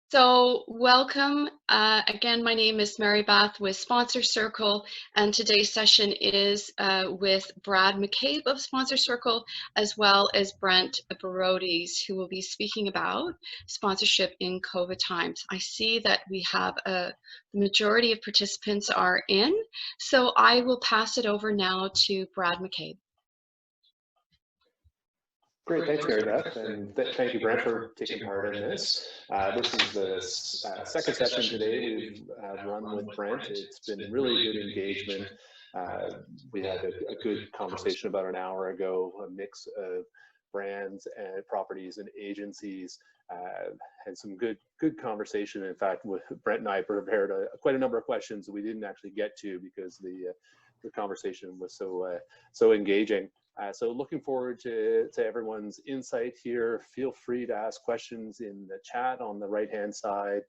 So, welcome. Again, my name is Mary Beth with Sponsor Circle, and today's session is with Brad McCabe of Sponsor Circle, as well as Brent Barodies, who will be speaking about sponsorship in COVID times. I see that we have the majority of participants are in, so I will pass it over now to Brad McCabe. Great, thanks, Mary Beth, and thank you, Brent, for taking part in this. This is the second session today we've run with Brent. It's been really good engagement. We had a good conversation about an hour ago, a mix of brands and properties and agencies, and some good conversation. In fact, Brent and I prepared quite a number of questions that we didn't actually get to because the conversation was so engaging. So looking forward to everyone's insight here. Feel free to ask questions in the chat on the right-hand side.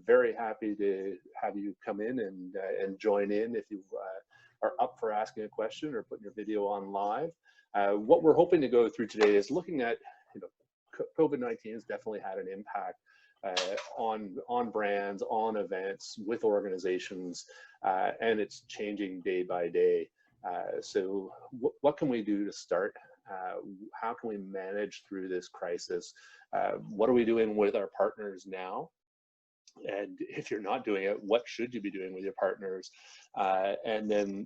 Very happy to have you come in and join in if you are up for asking a question or putting your video on live. What we're hoping to go through today is looking at, COVID-19 has definitely had an impact on brands, on events, with organizations, and it's changing day by day. So what can we do to start? How can we manage through this crisis? What are we doing with our partners now? And if you're not doing it, what should you be doing with your partners? And then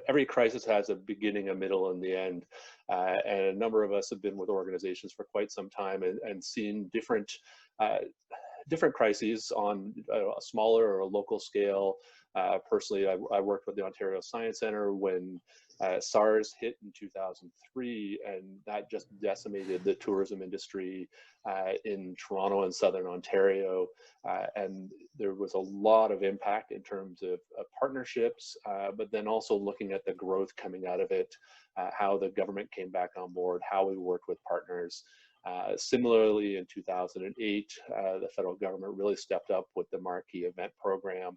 every crisis has a beginning, a middle, and the end. And a number of us have been with organizations for quite some time and seen different crises on a smaller or a local scale. Personally, I worked with the Ontario Science Centre when SARS hit in 2003, and that just decimated the tourism industry in Toronto and Southern Ontario. And there was a lot of impact in terms of partnerships, but then also looking at the growth coming out of it, how the government came back on board, how we worked with partners. Similarly, in 2008, the federal government really stepped up with the Marquee Event Program.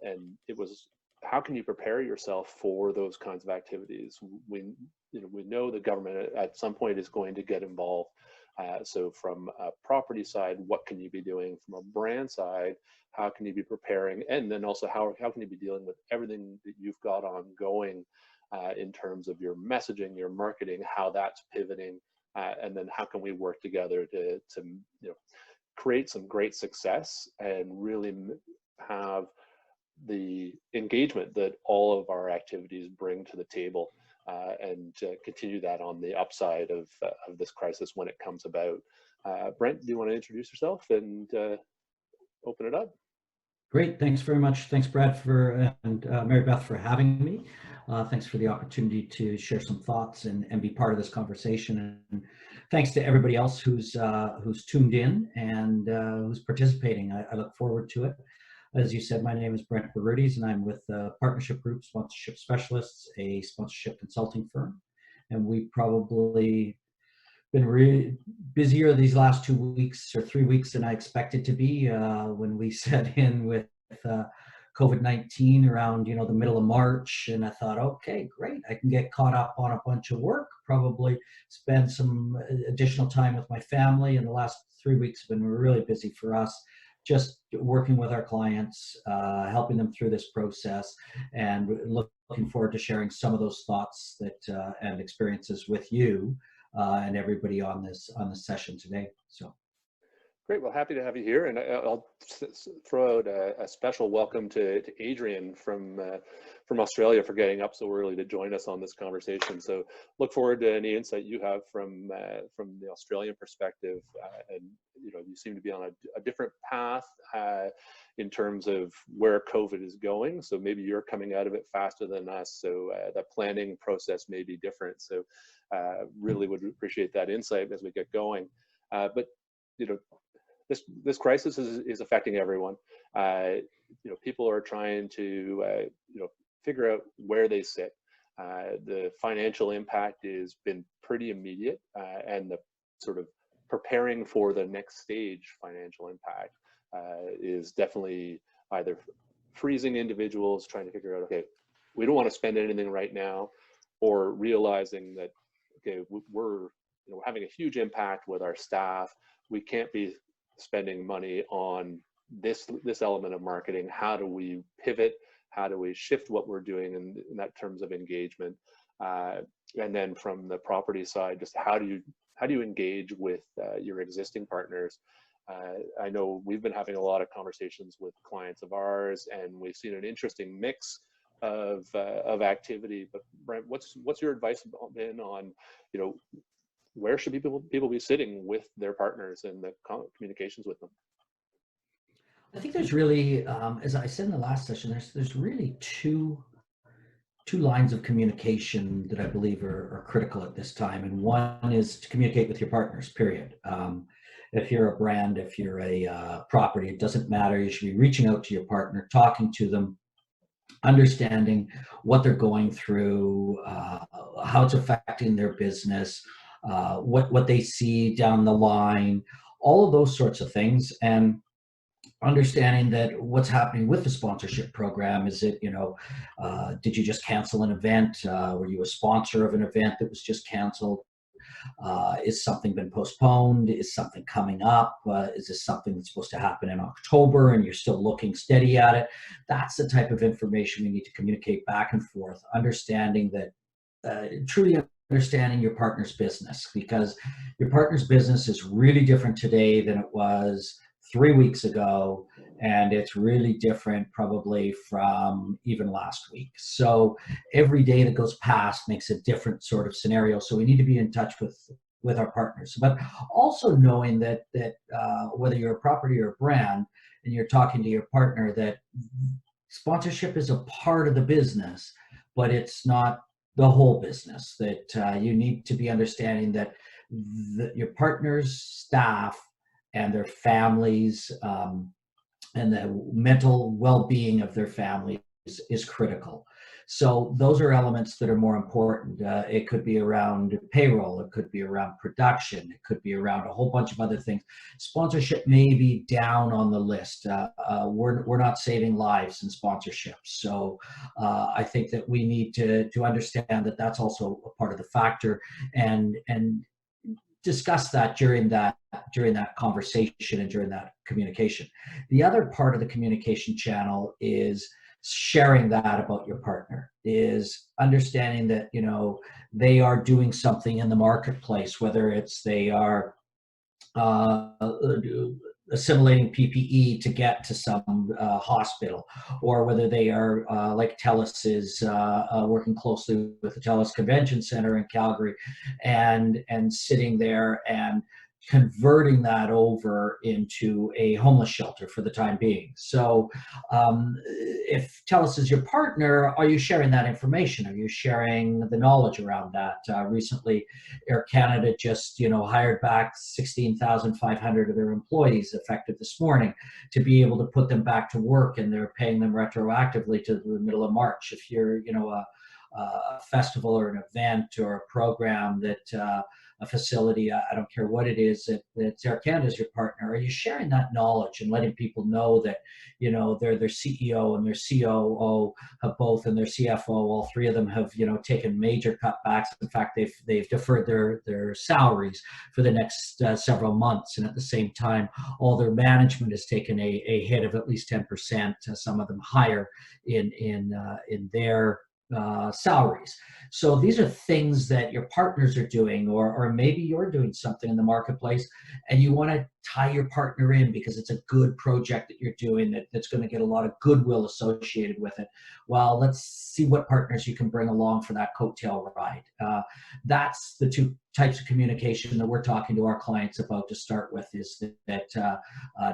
And it was, how can you prepare yourself for those kinds of activities? We know the government at some point is going to get involved. So from a property side, what can you be doing? From a brand side, how can you be preparing? And then also, how can you be dealing with everything that you've got ongoing in terms of your messaging, your marketing, how that's pivoting? And then how can we work together to create some great success and really have the engagement that all of our activities bring to the table, and continue that on the upside of this crisis when it comes about. Brent, do you want to introduce yourself and open it up? Great, thanks very much. Thanks, Brad, and Mary Beth for having me. Thanks for the opportunity to share some thoughts and be part of this conversation. And thanks to everybody else who's tuned in and who's participating. I look forward to it. As you said, my name is Brent Barodies, and I'm with Partnership Group Sponsorship Specialists, a sponsorship consulting firm. And we've probably been really busier these last 2 weeks or 3 weeks than I expected to be when we set in with COVID-19 around the middle of March. And I thought, okay, great, I can get caught up on a bunch of work, probably spend some additional time with my family. And the last 3 weeks have been really busy for us, just working with our clients, helping them through this process, and looking forward to sharing some of those thoughts that and experiences with you and everybody on this session today. So great. Well, happy to have you here, and I'll throw out a special welcome to Adrian from Australia for getting up so early to join us on this conversation. So look forward to any insight you have from the Australian perspective. And you seem to be on a different path in terms of where COVID is going. So maybe you're coming out of it faster than us. So that planning process may be different. So really would appreciate that insight as we get going. But this crisis is affecting everyone. People are trying to figure out where they sit. The financial impact has been pretty immediate, and the sort of preparing for the next stage financial impact is definitely either freezing individuals trying to figure out, okay, we don't want to spend anything right now, or realizing that, okay, we're having a huge impact with our staff. We can't be spending money on this element of marketing. How do we pivot? How do we shift what we're doing in that terms of engagement? And then from the property side, just how do you engage with your existing partners? I know we've been having a lot of conversations with clients of ours, and we've seen an interesting mix of activity. But Brent, what's your advice been on, where should people be sitting with their partners and the communications with them? I think there's really, as I said in the last session, there's really two lines of communication that I believe are critical at this time. And one is to communicate with your partners, period. If you're a brand, if you're a property, it doesn't matter. You should be reaching out to your partner, talking to them, understanding what they're going through, how it's affecting their business, what they see down the line, all of those sorts of things. And understanding that what's happening with the sponsorship program. Is it, did you just cancel an event? Were you a sponsor of an event that was just canceled? Is something been postponed? Is something coming up? Is this something that's supposed to happen in October and you're still looking steady at it? That's the type of information we need to communicate back and forth, understanding that, truly understanding your partner's business, because your partner's business is really different today than it was 3 weeks ago, and it's really different probably from even last week. So every day that goes past makes a different sort of scenario. So we need to be in touch with our partners, but also knowing that whether you're a property or a brand and you're talking to your partner, that sponsorship is a part of the business, but it's not the whole business. That you need to be understanding that your partner's staff and their families, and the mental well-being of their families is critical. So those are elements that are more important. It could be around payroll, it could be around production, it could be around a whole bunch of other things. Sponsorship may be down on the list. We're not saving lives in sponsorship. So I think that we need to understand that that's also a part of the factor, and discuss that during that conversation and during that communication. The other part of the communication channel is sharing that about your partner, is understanding that they are doing something in the marketplace, whether it's they are assimilating PPE to get to some hospital, or whether they are like TELUS is working closely with the TELUS Convention Center in Calgary, and sitting there and converting that over into a homeless shelter for the time being. So if TELUS is your partner, are you sharing that information? Are you sharing the knowledge around that? Recently, Air Canada just hired back 16,500 of their employees effective this morning to be able to put them back to work, and they're paying them retroactively to the middle of March. If you're a festival or an event or a program that a facility, I don't care what it is, that Air Canada is your partner, are you sharing that knowledge and letting people know that their CEO and their COO have both, and their CFO, all three of them have taken major cutbacks. In fact, they've deferred their salaries for the next several months, and at the same time all their management has taken a hit of at least 10%, some of them higher in their salaries. So these are things that your partners are doing, or maybe you're doing something in the marketplace and you want to tie your partner in because it's a good project that you're doing that's going to get a lot of goodwill associated with it. Well, let's see what partners you can bring along for that coattail ride. That's the two types of communication that we're talking to our clients about to start with, is that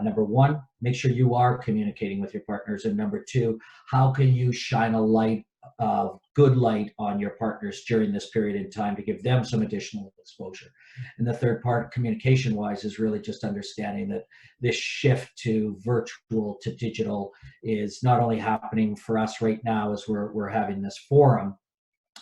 number one, make sure you are communicating with your partners, and number two, how can you shine a good light on your partners during this period in time to give them some additional exposure. And the third part, communication wise, is really just understanding that this shift to virtual to digital is not only happening for us right now as we're having this forum,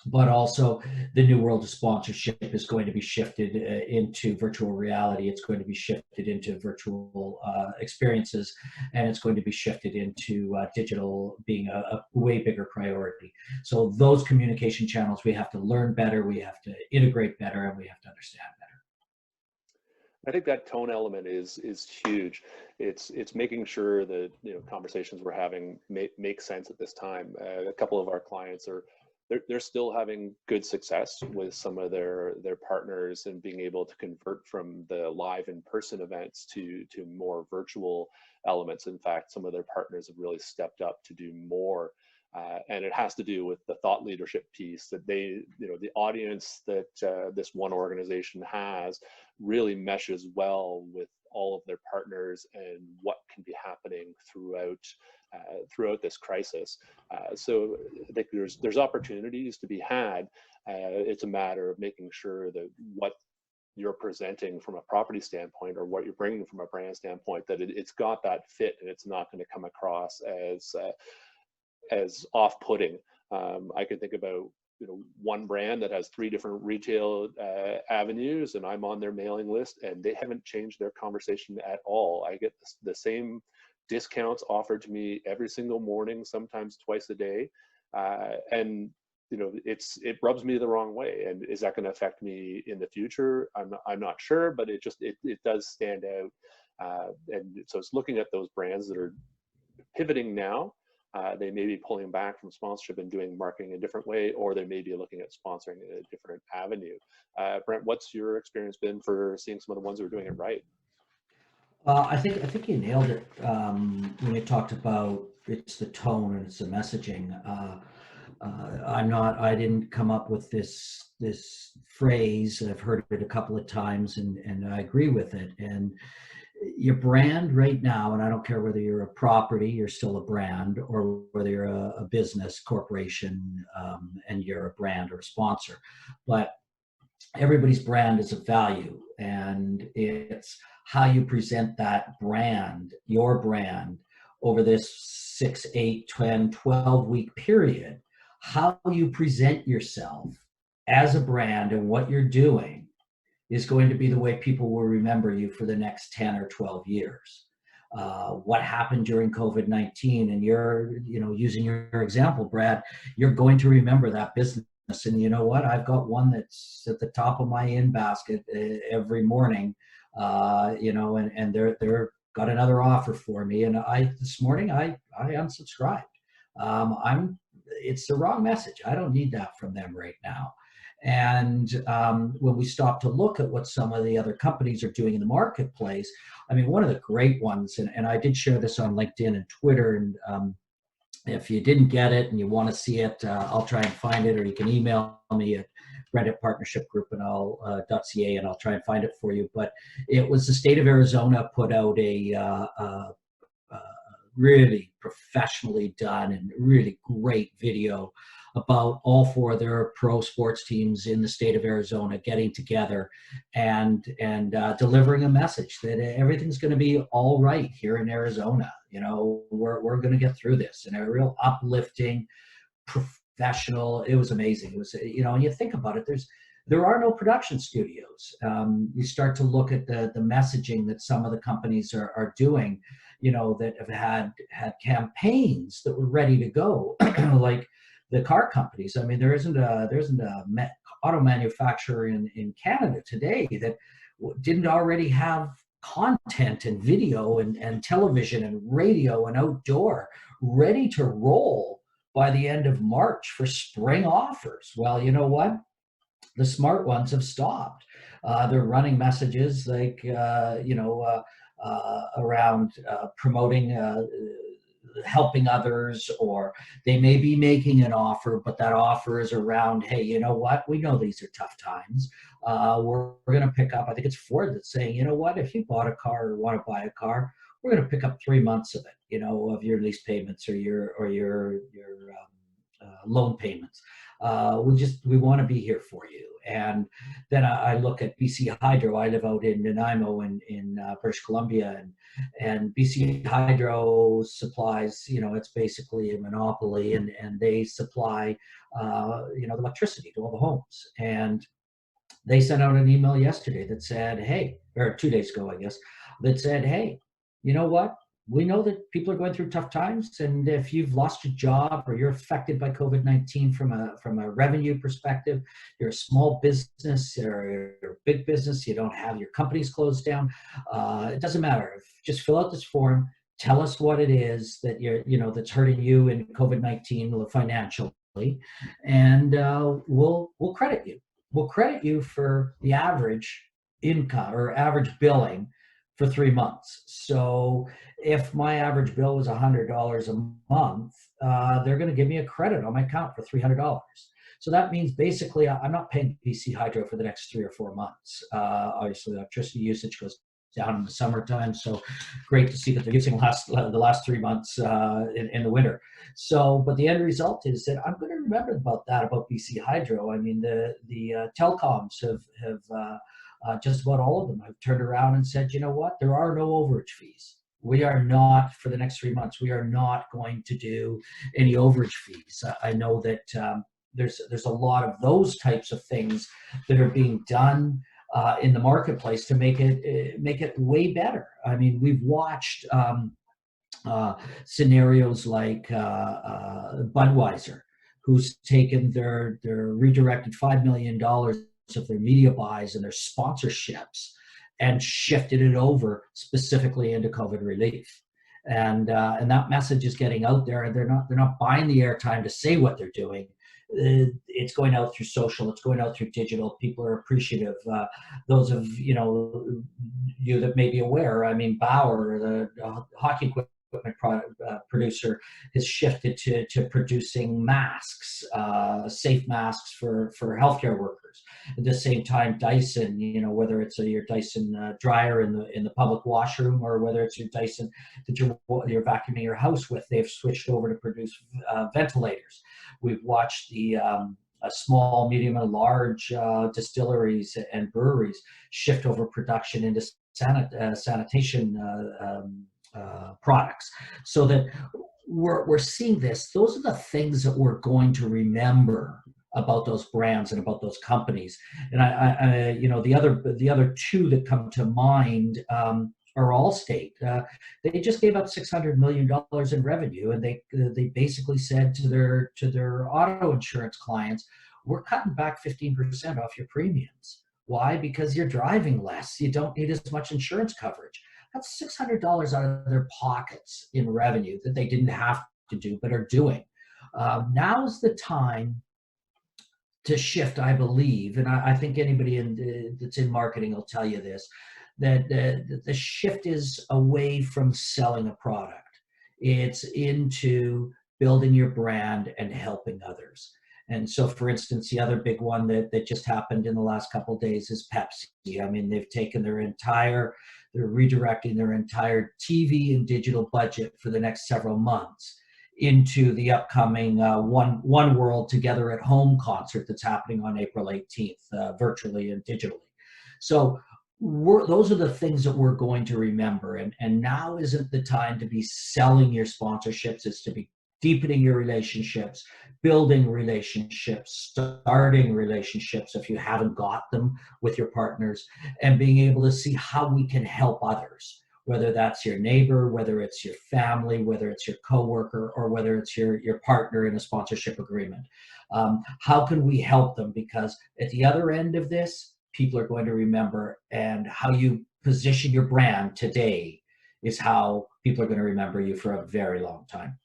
but also the new world of sponsorship is going to be shifted into virtual reality. It's going to be shifted into virtual experiences, and it's going to be shifted into digital being a way bigger priority. So those communication channels, we have to learn better, we have to integrate better, and we have to understand better. I think that tone element is huge. It's making sure that conversations we're having make sense at this time. A couple of our clients are they're still having good success with some of their partners and being able to convert from the live in-person events to more virtual elements. In fact, some of their partners have really stepped up to do more. And it has to do with the thought leadership piece that the audience that this one organization has really meshes well with all of their partners and what can be happening throughout this crisis. So I think there's opportunities to be had. It's a matter of making sure that what you're presenting from a property standpoint or what you're bringing from a brand standpoint, that it's got that fit and it's not going to come across as off-putting. I can think about one brand that has 3 different retail avenues, and I'm on their mailing list, and they haven't changed their conversation at all. I get the same discounts offered to me every single morning, sometimes twice a day, and it rubs me the wrong way. And is that going to affect me in the future? I'm not sure, but it does stand out. And so it's looking at those brands that are pivoting now. They may be pulling back from sponsorship and doing marketing a different way, or they may be looking at sponsoring a different avenue. Brent, what's your experience been for seeing some of the ones who are doing it right? I think you nailed it when you talked about it's the tone and it's the messaging. I didn't come up with this phrase. I've heard it a couple of times, and I agree with it. And your brand right now, and I don't care whether you're a property, you're still a brand, or whether you're a business corporation and you're a brand or a sponsor, but everybody's brand is a value, and it's how you present that brand, your brand, over this 6, 8, 10, 12-week period. How you present yourself as a brand and what you're doing is going to be the way people will remember you for the next 10 or 12 years. What happened during COVID-19, and you're, using your example, Brad, you're going to remember that business. And you know what? I've got one that's at the top of my in basket every morning, and they're got another offer for me. And this morning I unsubscribed. It's the wrong message. I don't need that from them right now. And when we stop to look at what some of the other companies are doing in the marketplace, I mean, one of the great ones, and I did share this on LinkedIn and Twitter, and if you didn't get it and you want to see it, I'll try and find it, or you can email me at brent@partnershipgroup and .ca, and I'll try and find it for you. But it was the state of Arizona put out a really professionally done and really great video about all 4 of their pro sports teams in the state of Arizona getting together and delivering a message that everything's going to be all right here in Arizona. We're going to get through this, and a real uplifting, professional. It was amazing. It was, and you think about it, there are no production studios. You start to look at the messaging that some of the companies are doing, that have had campaigns that were ready to go, like the car companies. I mean, there isn't a auto manufacturer in Canada today that didn't already have content and video and television and radio and outdoor ready to roll by the end of March for spring offers. Well, you know what? The smart ones have stopped. They're running messages like, around promoting helping others, or they may be making an offer, but that offer is around, hey, you know what? We know these are tough times. We're going to pick up, I think it's Ford that's saying, you know what? If you bought a car or want to buy a car, we're going to pick up 3 months of it, of your lease payments or your loan payments. We want to be here for you. And then I look at BC Hydro. I live out in Nanaimo in British Columbia, and BC Hydro supplies, it's basically a monopoly, and they supply, the electricity to all the homes. And they sent out an email yesterday that said, hey, or 2 days ago, I guess, that said, hey, you know what? we know that people are going through tough times, and if you've lost your job or you're affected by COVID-19 from a revenue perspective, you're a small business or you're a big business, you don't have your companies closed down, it doesn't matter. Just fill out this form, tell us what it is that that's hurting you in COVID-19 financially, and we'll credit you. We'll credit you for the average income or average billing for 3 months. So if my average bill was $100 a month, they're going to give me a credit on my account for $300. So that means basically I'm not paying BC Hydro for the next 3 or 4 months. Obviously, electricity usage goes down in the summertime, so great to see that they're using the last 3 months in the winter. So, but the end result is that I'm going to remember about BC Hydro. I mean, the telecoms have just about all of them have turned around and said, you know what, there are no overage fees. We are not, for the next 3 months, we are not going to do any overage fees. I know that there's a lot of those types of things that are being done in the marketplace to make it way better. I mean, we've watched scenarios like Budweiser, who's taken their redirected $5 million of their media buys and their sponsorships and shifted it over specifically into COVID relief. And that message is getting out there, and they're not buying the airtime to say what they're doing. It's going out through social, it's going out through digital. People are appreciative. Those of you that may be aware, I mean, Bauer, the hockey equipment producer, has shifted to producing masks, safe masks for healthcare workers. At the same time, Dyson, whether it's your Dyson dryer in the public washroom, or whether it's your Dyson that you're vacuuming your house with, they've switched over to produce ventilators. We've watched the small, medium, and large distilleries and breweries shift over production into sanitation products, so that we're seeing this. Those are the things that we're going to remember about those brands and about those companies. And I the other two that come to mind are Allstate. They just gave up $600 million in revenue, and they basically said to their auto insurance clients, we're cutting back 15% off your premiums. Why? Because you're driving less. You don't need as much insurance coverage. That's $600 out of their pockets in revenue that they didn't have to do, but are doing. Now's the time to shift, I believe, and I think anybody that's in marketing will tell you this, that the shift is away from selling a product. It's into building your brand and helping others. And so, for instance, the other big one that just happened in the last couple of days is Pepsi. I mean, they've taken they're redirecting their entire TV and digital budget for the next several months into the upcoming One World Together at Home concert that's happening on April 18th, virtually and digitally. So those are the things that we're going to remember. And now isn't the time to be selling your sponsorships. It's to be deepening your relationships, building relationships, starting relationships if you haven't got them with your partners, and being able to see how we can help others, whether that's your neighbor, whether it's your family, whether it's your coworker, or whether it's your partner in a sponsorship agreement. How can we help them? Because at the other end of this, people are going to remember, and how you position your brand today is how people are going to remember you for a very long time.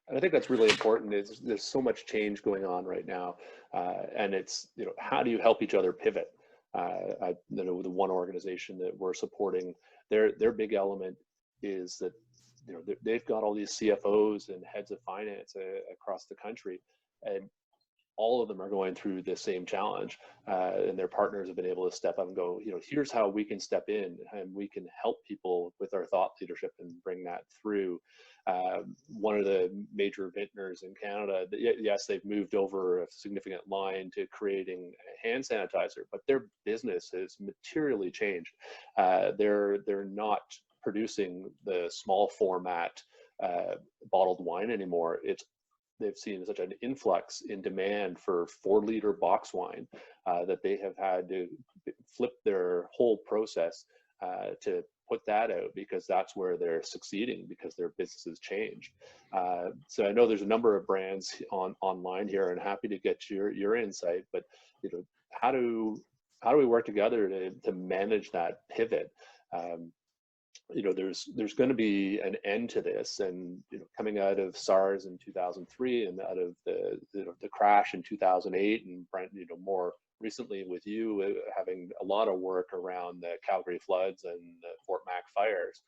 And I think that's really important. There's so much change going on right now, and it's, how do you help each other pivot? The one organization that we're supporting, their big element is that they've got all these CFOs and heads of finance across the country, and all of them are going through the same challenge, and their partners have been able to step up and go, here's how we can step in and we can help people with our thought leadership and bring that through. One of the major vintners in Canada, yes, they've moved over a significant line to creating hand sanitizer, but their business has materially changed. They're not producing the small format bottled wine anymore. They've seen such an influx in demand for 4-liter box wine that they have had to flip their whole process to put that out, because that's where they're succeeding, because their businesses changed. So I know there's a number of brands online here, and happy to get your insight. But how do we work together to manage that pivot? There's going to be an end to this, and coming out of SARS in 2003 and out of the crash in 2008, and Brent, more recently with you having a lot of work around the Calgary floods and the Fort Mac fires.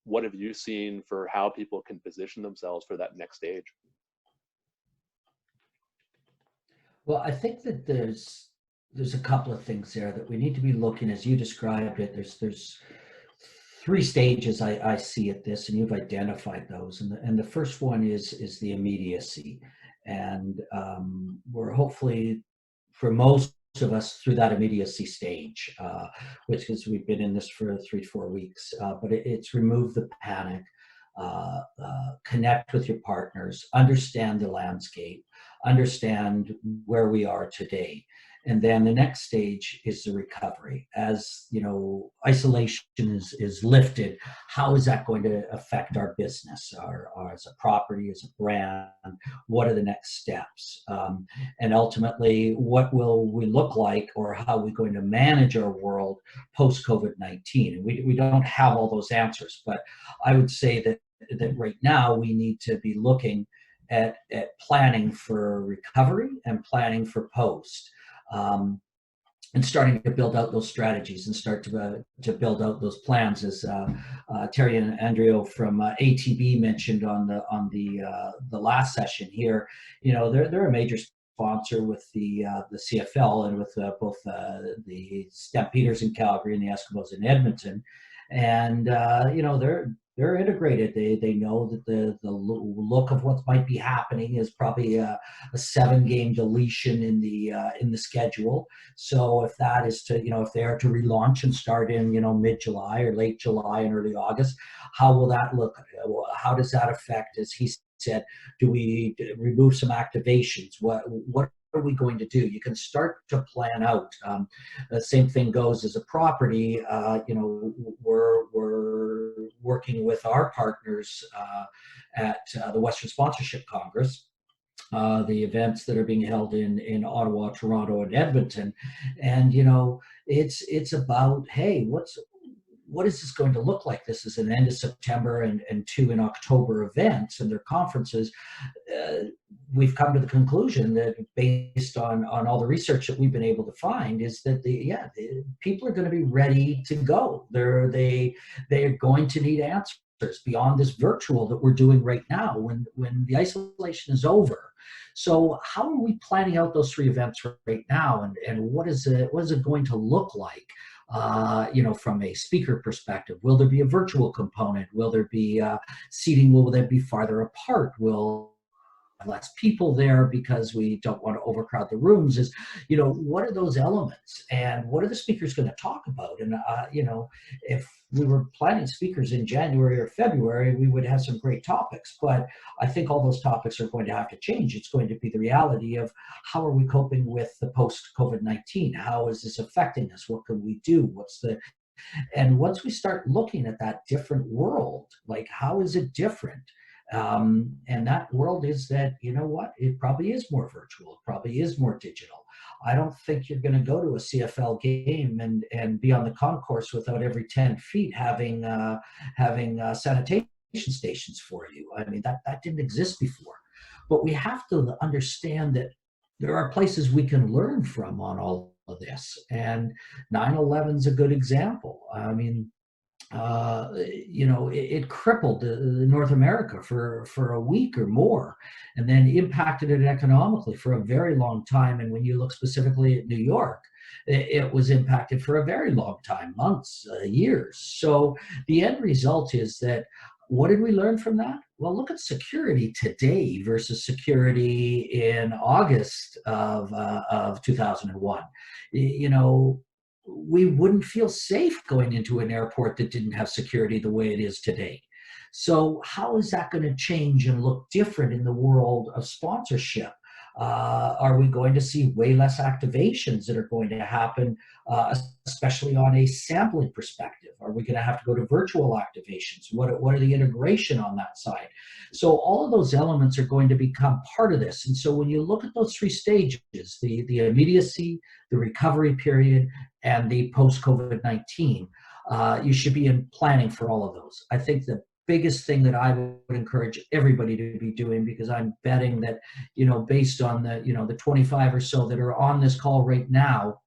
What have you seen for how people can position themselves for that next stage? Well, I think that there's a couple of things there that we need to be looking, as you described it. There's three stages I see at this, and you've identified those. And the first one is the immediacy, and we're hopefully, for most of us, through that immediacy stage, which is we've been in this for 3-4 weeks. But it's remove the panic, connect with your partners, understand the landscape, understand where we are today. And then the next stage is the recovery. As isolation is lifted, how is that going to affect our business, our as a property, as a brand? What are the next steps? And ultimately, what will we look like, or how are we going to manage our world post COVID-19? And we don't have all those answers, but I would say that right now we need to be looking at planning for recovery and planning for post. And starting to build out those strategies and start to build out those plans, as Terry and Andrea from ATB mentioned on the last session here. They're a major sponsor with the CFL and with both the Stampeders in Calgary and the Eskimos in Edmonton, and they're integrated. They know that the look of what might be happening is probably a 7-game deletion in the schedule. So if that is to, if they are to relaunch and start in, mid-July or late July and early August, how will that look? How does that affect, as he said, do we remove some activations? What are we going to do? You can start to plan out. The same thing goes as a property. We're working with our partners at the Western Sponsorship Congress, the events that are being held in Ottawa, Toronto, and Edmonton. And it's about, hey, what is this going to look like? This is an end of September and 2 in October events and their conferences. We've come to the conclusion that, based on all the research that we've been able to find, is that the people are going to be ready to go. They are going to need answers beyond this virtual that we're doing right now when the isolation is over. So how are we planning out those 3 events right now, and what is it going to look like? From a speaker perspective, will there be a virtual component? Will there be seating? Will they be farther apart? Will less people there because we don't want to overcrowd the rooms? Is, what are those elements, and what are the speakers going to talk about? And if we were planning speakers in January or February, we would have some great topics, but I think all those topics are going to have to change. It's going to be the reality of, how are we coping with the post COVID-19? How is this affecting us? What can we do? And once we start looking at that different world, like, how is it different? And that world is that, it probably is more virtual. It probably is more digital. I don't think you're going to go to a CFL game and be on the concourse without every 10 feet having sanitation stations for you. I mean, that didn't exist before. But we have to understand that there are places we can learn from on all of this. And 9/11 is a good example. I mean, it crippled North America for a week or more, and then impacted it economically for a very long time. And when you look specifically at New York, it was impacted for a very long time, months, years. So the end result is that, what did we learn from that? Well, look at security today versus security in August of 2001. We wouldn't feel safe going into an airport that didn't have security the way it is today. So how is that going to change and look different in the world of sponsorship? Are we going to see way less activations that are going to happen, especially on a sampling perspective? Are we going to have to go to virtual activations? What are the integration on that side? So all of those elements are going to become part of this. And so when you look at those three stages, the immediacy, the recovery period, and the post-COVID-19, you should be in planning for all of those. I think the biggest thing that I would encourage everybody to be doing, because I'm betting that, based on the 25 or so that are on this call right now,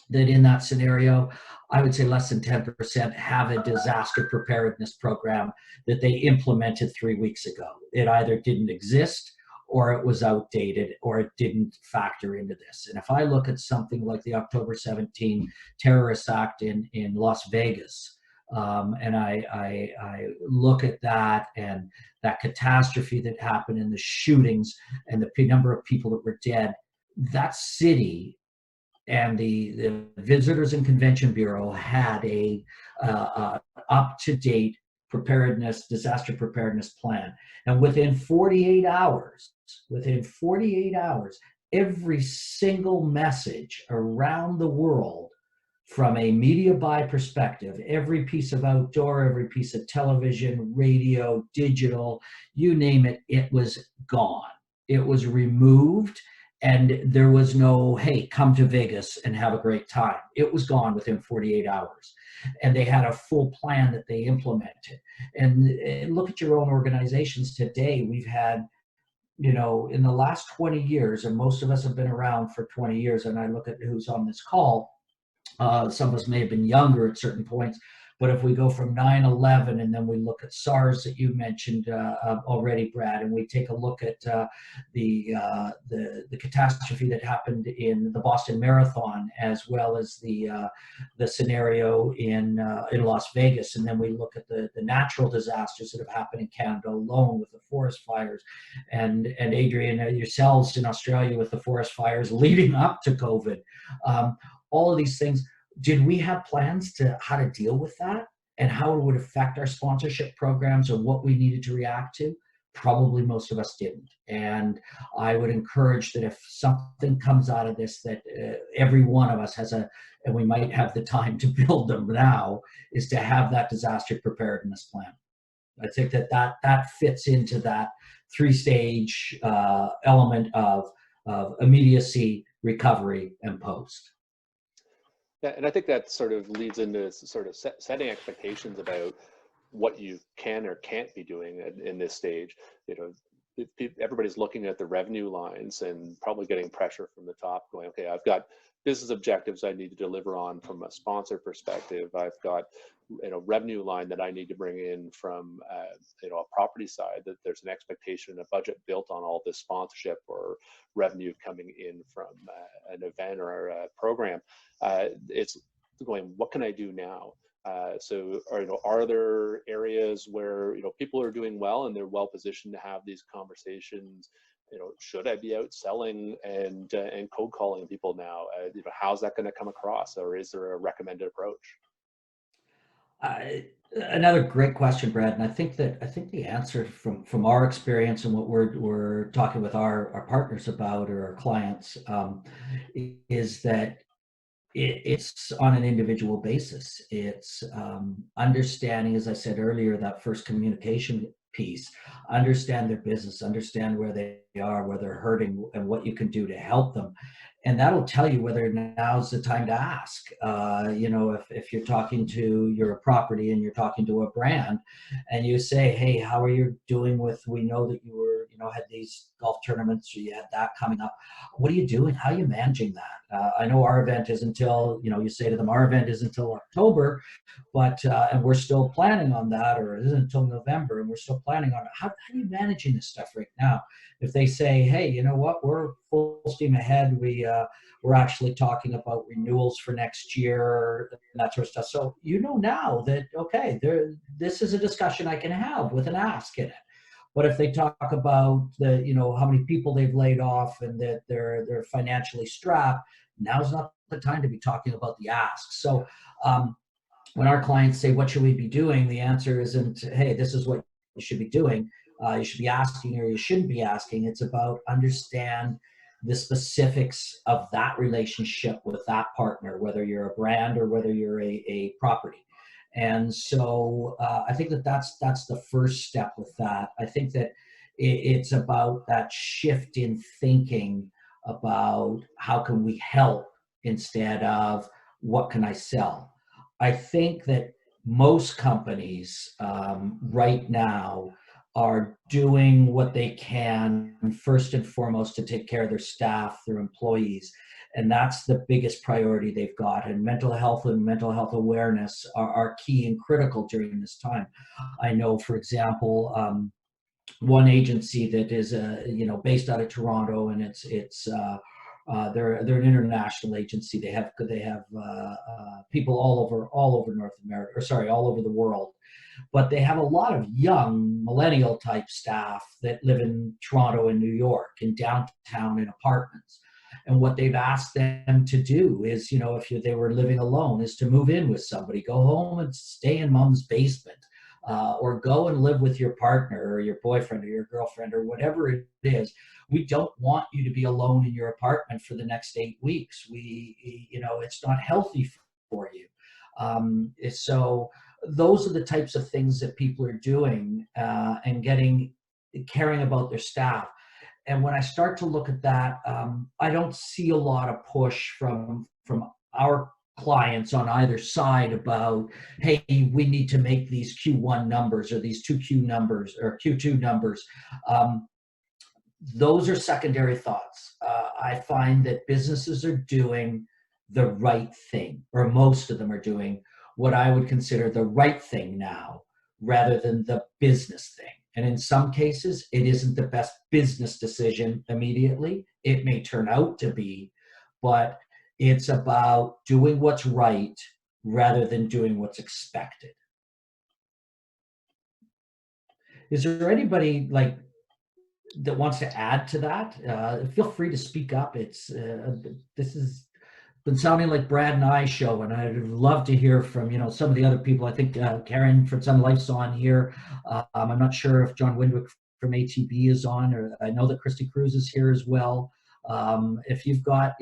that in that scenario, I would say less than 10% have a disaster preparedness program that they implemented 3 weeks ago. It either didn't exist, or it was outdated, or it didn't factor into this. And if I look at something like the October 17 terrorist act in Las Vegas, and I look at that and that catastrophe that happened in the shootings and the number of people that were dead, that city and the Visitors and Convention Bureau had a up-to-date disaster preparedness plan. And within 48 hours, every single message around the world, from a media buy perspective, every piece of outdoor, every piece of television, radio, digital, you name it, it was gone. It was removed, and there was no, hey, come to Vegas and have a great time. It was gone within 48 hours. And they had a full plan that they implemented. And look at your own organizations today. We've had, in the last 20 years, and most of us have been around for 20 years, and I look at who's on this call, some of us may have been younger at certain points, but if we go from 9/11 and then we look at SARS that you mentioned already, Brad, and we take a look at the catastrophe that happened in the Boston Marathon, as well as the scenario in Las Vegas, and then we look at the natural disasters that have happened in Canada alone with the forest fires, and Adrian, yourselves in Australia with the forest fires leading up to COVID. All of these things, did we have plans to how to deal with that and how it would affect our sponsorship programs or what we needed to react to? Probably most of us didn't. And I would encourage that if something comes out of this, that every one of us has and we might have the time to build them now, is to have that disaster preparedness plan. I think that fits into that three-stage element of immediacy, recovery, and post. Yeah, and I think that sort of leads into sort of setting expectations about what you can or can't be doing in this stage. Everybody's looking at the revenue lines and probably getting pressure from the top, going, okay, I've got business objectives I need to deliver on from a sponsor perspective. I've got revenue line that I need to bring in from a property side, that there's an expectation, a budget built on all this sponsorship or revenue coming in from an event or a program. It's going, what can I do now? So are there areas where people are doing well and they're well positioned to have these conversations? Should I be out selling and cold calling people now? How's that going to come across, or is there a recommended approach? Another great question, Brad, and I think the answer from our experience and what we're talking with our partners about, or our clients, is that it's on an individual basis. It's understanding, as I said earlier, that first communication piece, understand their business, understand where they are, where they're hurting, and what you can do to help them. And that'll tell you whether now's the time to ask. If you're talking to your property and you're talking to a brand and you say, hey, how are you doing with, we know that you were, had these golf tournaments, or you had that coming up. What are you doing? How are you managing that? I know our event is until, you say to them, our event is until October, but, and we're still planning on that, or it isn't until November and we're still planning on it. How are you managing this stuff right now? If they say, hey, you know what, we're full steam ahead. We're actually talking about renewals for next year and that sort of stuff. So now that, okay, this is a discussion I can have with an ask in it. But if they talk about how many people they've laid off and that they're financially strapped, now's not the time to be talking about the ask. So when our clients say, what should we be doing? The answer isn't, hey, this is what you should be doing. You should be asking, or you shouldn't be asking. It's about understand the specifics of that relationship with that partner, whether you're a brand or whether you're a property. And so I think that that's the first step with that. I think that it's about that shift in thinking about how can we help instead of what can I sell. I think that most companies right now are doing what they can first and foremost to take care of their staff, their employees, and that's the biggest priority they've got. And mental health and mental health awareness are key and critical during this time. I know, for example, one agency that is based out of Toronto, and they're an international agency. They have people all over North America, or sorry, all over the world. But they have a lot of young millennial type staff that live in Toronto and New York, in downtown in apartments. And what they've asked them to do is, if they were living alone, is to move in with somebody, go home and stay in mom's basement, or go and live with your partner or your boyfriend or your girlfriend or whatever it is. We don't want you to be alone in your apartment for the next 8 weeks. It's not healthy for you. So those are the types of things that people are doing and caring about their staff. And when I start to look at that, I don't see a lot of push from our clients on either side about, hey, we need to make these Q1 numbers or these 2Q numbers or Q2 numbers. Those are secondary thoughts. I find that businesses are doing the right thing, or most of them are doing what I would consider the right thing now, rather than the business thing. And in some cases, it isn't the best business decision immediately. It may turn out to be, but it's about doing what's right rather than doing what's expected. Is there anybody that wants to add to that? Feel free to speak up. This has been sounding like Brad and I show, and I'd love to hear from some of the other people. I think Karen from Sun Life's on here. I'm not sure if John Windwick from ATB is on, or I know that Christy Cruz is here as well. If you've got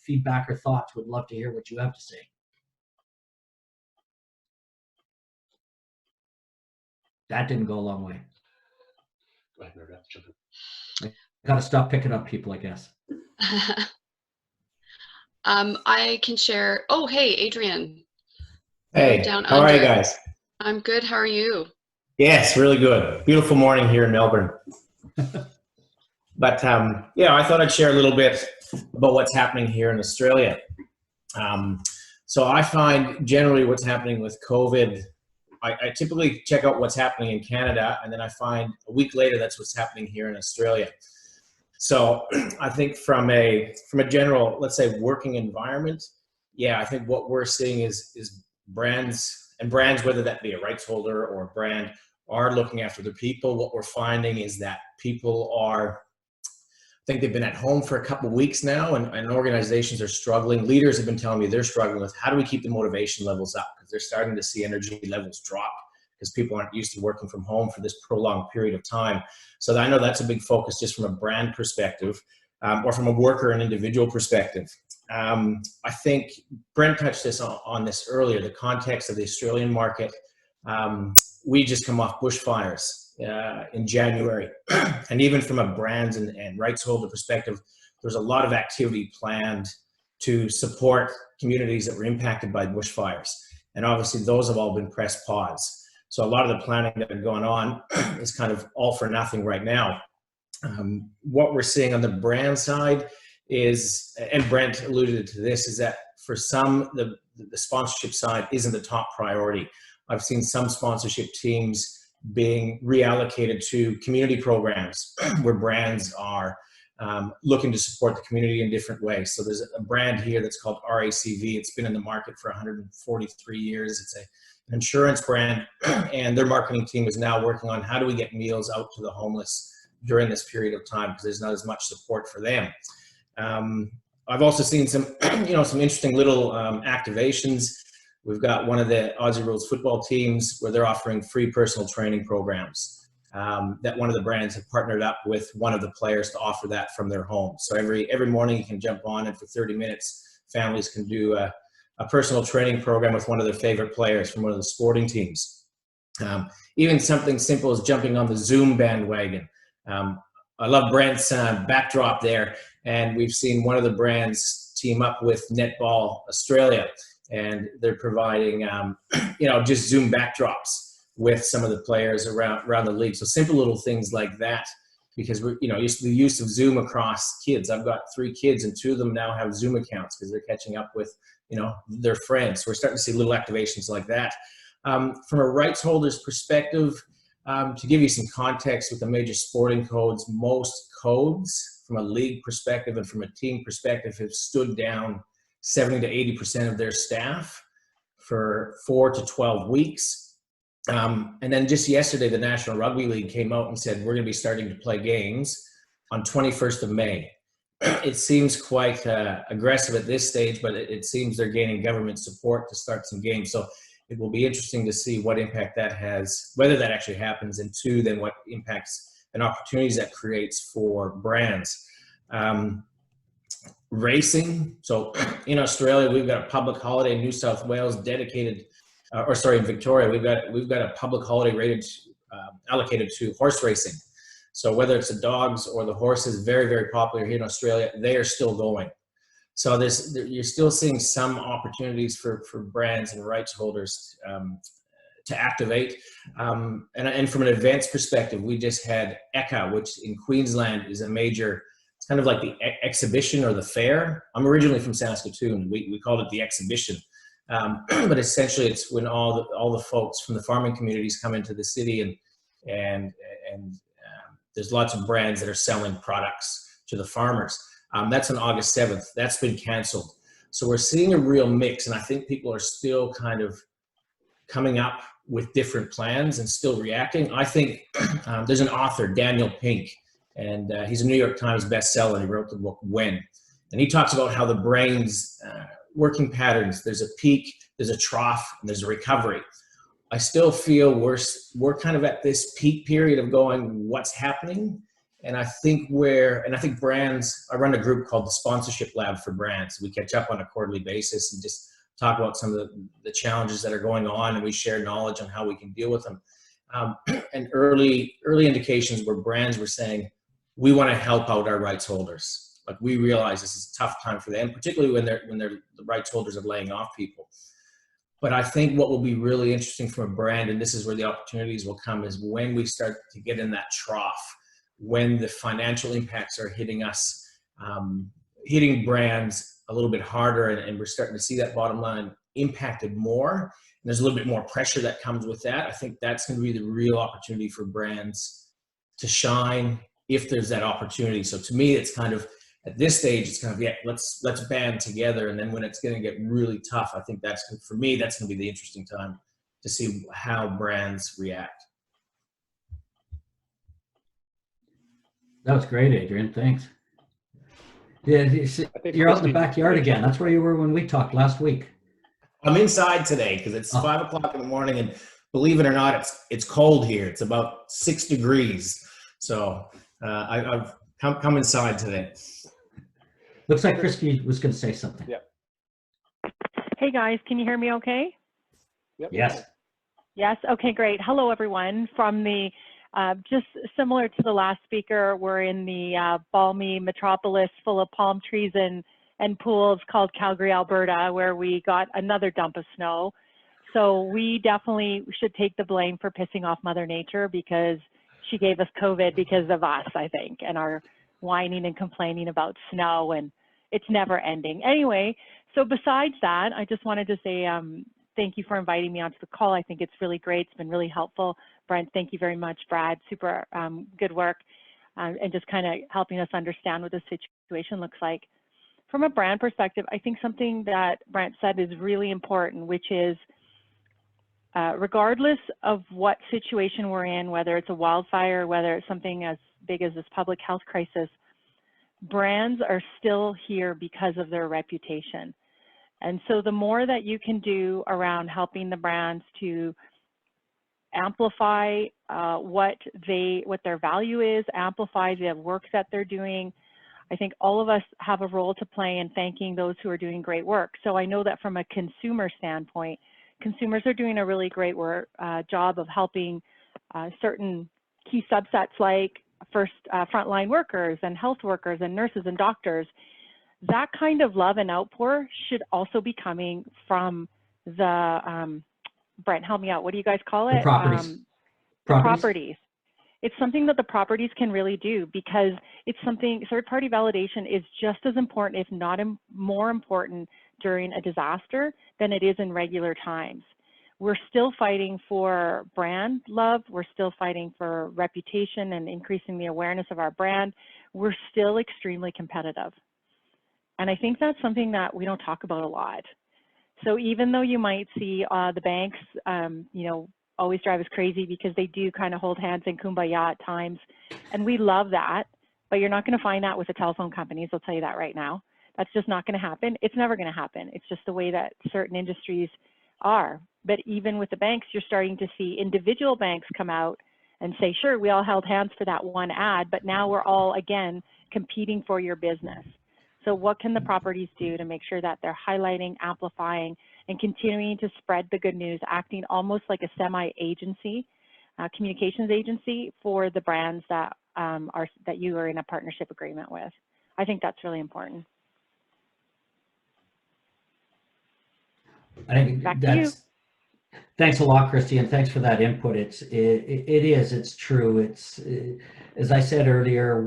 feedback or thoughts, would love to hear what you have to say. That didn't go a long way. Go ahead, Mary, jump in. Got to stop picking up people, I guess. I can share. Oh, hey, Adrian. Hey, Down how under. are you guys? I'm good. How are you? Yes, really good. Beautiful morning here in Melbourne. But I thought I'd share a little bit about what's happening here in Australia. So I find generally what's happening with COVID, I typically check out what's happening in Canada, and then I find a week later that's what's happening here in Australia. So I think from a general, let's say, working environment, I think what we're seeing is brands, whether that be a rights holder or a brand, are looking after their people. What we're finding is that people I think they've been at home for a couple of weeks now, and organizations are struggling. Leaders have been telling me they're struggling with how do we keep the motivation levels up, because they're starting to see energy levels drop because people aren't used to working from home for this prolonged period of time. So I know that's a big focus just from a brand perspective, or from a worker and individual perspective. I think Brent touched on this earlier, the context of the Australian market. We just come off bushfires in January. And even from a brands and rights holder perspective, there's a lot of activity planned to support communities that were impacted by bushfires. And obviously those have all been pressed pause. So a lot of the planning that had gone on is kind of all for nothing right now. What we're seeing on the brand side is, and Brent alluded to this, is that for some, the sponsorship side isn't the top priority. I've seen some sponsorship teams being reallocated to community programs where brands are looking to support the community in different ways. So there's a brand here that's called RACV. It's been in the market for 143 years. It's an insurance brand, and their marketing team is now working on how do we get meals out to the homeless during this period of time, because there's not as much support for them. I've also seen some, some interesting little activations. We've got one of the Aussie Rules football teams where they're offering free personal training programs that one of the brands have partnered up with one of the players to offer that from their home. So every morning you can jump on, and for 30 minutes, families can do a personal training program with one of their favorite players from one of the sporting teams. Even something simple as jumping on the Zoom bandwagon. I love Brent's backdrop there, and we've seen one of the brands team up with Netball Australia, and they're providing just Zoom backdrops with some of the players around the league. So simple little things like that, because we're the use of Zoom across kids. I've got 3 kids, and 2 of them now have Zoom accounts because they're catching up with their friends. So we're starting to see little activations like that. From a rights holder's perspective, to give you some context with the major sporting codes, most codes from a league perspective and from a team perspective have stood down 70 to 80% of their staff for 4 to 12 weeks. And then just yesterday, the National Rugby League came out and said, we're going to be starting to play games on 21st of May. It seems quite aggressive at this stage, but it seems they're gaining government support to start some games. So it will be interesting to see what impact that has, whether that actually happens, and 2, then what impacts and opportunities that creates for brands. Racing. So in Australia, we've got a public holiday. In New South Wales, dedicated, in Victoria, we've got a public holiday rated allocated to horse racing. So whether it's the dogs or the horses, very, very popular here in Australia, they are still going. So you're still seeing some opportunities for brands and rights holders to activate. And from an events perspective, we just had ECA, which in Queensland is a major, it's kind of like the exhibition or the fair. I'm originally from Saskatoon. We called it the exhibition. But essentially it's when all the folks from the farming communities come into the city, and there's lots of brands that are selling products to the farmers. That's on August 7th. That's been canceled. So we're seeing a real mix, and I think people are still kind of coming up with different plans and still reacting. I think there's an author, Daniel Pink, and he's a New York Times bestseller, and he wrote the book When. And he talks about how the brain's working patterns, there's a peak, there's a trough, and there's a recovery. I still feel we're kind of at this peak period of going, what's happening? And I think brands, I run a group called the Sponsorship Lab for Brands. We catch up on a quarterly basis and just talk about some of the challenges that are going on, and we share knowledge on how we can deal with them. And early indications where brands were saying, we want to help out our rights holders. Like, we realize this is a tough time for them, particularly when the rights holders are laying off people. But I think what will be really interesting from a brand, and this is where the opportunities will come, is when we start to get in that trough, when the financial impacts are hitting us, hitting brands a little bit harder, and we're starting to see that bottom line impacted more, and there's a little bit more pressure that comes with that. I think that's going to be the real opportunity for brands to shine, if there's that opportunity. So to me, it's kind of, at this stage, it's kind of, let's band together, and then when it's going to get really tough, I think that's going to be the interesting time to see how brands react. That was great, Adrian. Thanks. Yeah, you're out in the backyard again. That's where you were when we talked last week. I'm inside today because it's 5 o'clock in the morning, and believe it or not, it's cold here. It's about 6 degrees. So I've come inside today. Looks like Christy was going to say something. Yeah. Hey guys, can you hear me okay? Yep. Yes. Yes, okay, great. Hello everyone. From the, just similar to the last speaker, we're in the balmy metropolis full of palm trees and pools called Calgary, Alberta, where we got another dump of snow. So we definitely should take the blame for pissing off Mother Nature, because she gave us COVID because of us, I think, and our whining and complaining about snow, and it's never ending. Anyway, so besides that, I just wanted to say thank you for inviting me onto the call. I think it's really great. It's been really helpful. Brent, thank you very much. Brad, super good work, and just kind of helping us understand what the situation looks like. From a brand perspective, I think something that Brent said is really important, which is regardless of what situation we're in, whether it's a wildfire, whether it's something as big as this public health crisis, brands are still here because of their reputation. And so the more that you can do around helping the brands to amplify what their value is, amplify the work that they're doing. I think all of us have a role to play in thanking those who are doing great work. So I know that from a consumer standpoint, consumers are doing a really great job of helping certain key subsets like frontline workers and health workers and nurses and doctors. That kind of love and outpour should also be coming from the, Brent, help me out. What do you guys call it? The properties. Properties. It's something that the properties can really do, because it's something, third-party validation is just as important, if not more important, during a disaster than it is in regular times. We're still fighting for brand love. We're still fighting for reputation and increasing the awareness of our brand. We're still extremely competitive. And I think that's something that we don't talk about a lot. So even though you might see the banks, you know, always drive us crazy because they do kind of hold hands and kumbaya at times, and we love that, but you're not going to find that with the telephone companies. I'll tell you that right now. That's just not going to happen. It's never going to happen. It's just the way that certain industries are. But even with the banks, you're starting to see individual banks come out and say, sure, we all held hands for that one ad, but now we're all, again, competing for your business. So what can the properties do to make sure that they're highlighting, amplifying, and continuing to spread the good news, acting almost like a semi-agency, communications agency for the brands that that you are in a partnership agreement with? I think that's really important. I think thanks a lot, Christy, and thanks for that input. It's true. It's as I said earlier,